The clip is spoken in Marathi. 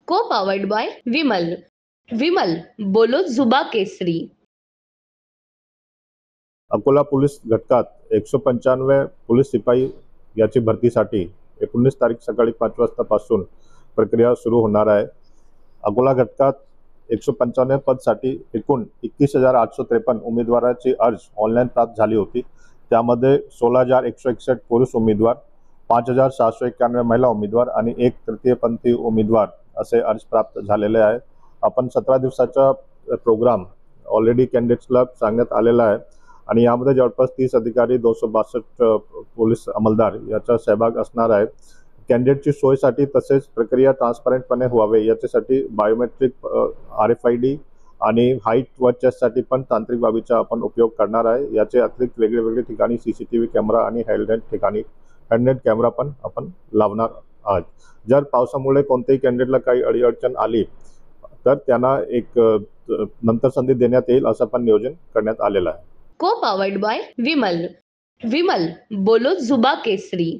को पावर्ड बाय विमल. विमल बोलो जुबा केसरी. अकोला पोलीस घटकात 195 पोलीस शिपाई याची भरतीसाठी 19 तारीख सकाळी 5 वाजतापासून प्रक्रिया सुरू होणार आहे. अकोला घटकात 195 पदसाठी एकूण 21,853 उमेदवारांची अर्ज ऑनलाईन प्राप्त झाली होती. त्यामध्ये 16,161 पुरुष उमेदवार, 5,691 महिला उमेदवार आणि 1 तृतीयपंथी उमेदवार असे अर्ज प्राप्त झालेले आहे. आपण 17 दिवसाचा प्रोग्राम ऑलरेडी कॅन्डिडेट्सला सांगण्यात आलेला आहे आणि यामध्ये जवळपास 30 अधिकारी, 262 पोलीस अंमलदार याचा सहभाग असणार आहे. कॅन्डिडेटची सोयीसाठी तसेच प्रक्रिया ट्रान्सपरंटपणे व्हावे याच्यासाठी बायोमेट्रिक, RFID आणि हाईट व चेस्टसाठी पण तांत्रिक बाबीचा आपण उपयोग करणार आहे. याचे अतिरिक्त वेगवेगळे ठिकाणी CCTV कॅमेरा आणि हेडनेट कॅमेरा पण आपण लावणार आहोत. जर पावसामुळे कोणत्याही कॅन्डिडेटला काही अडचण आली तर त्यांना एक नंतर संधी देण्यात येईल असं पण नियोजन करण्यात आलेलं आहे. को पावर्ड बाय विमल. विमल बोलो जुबा केसरी.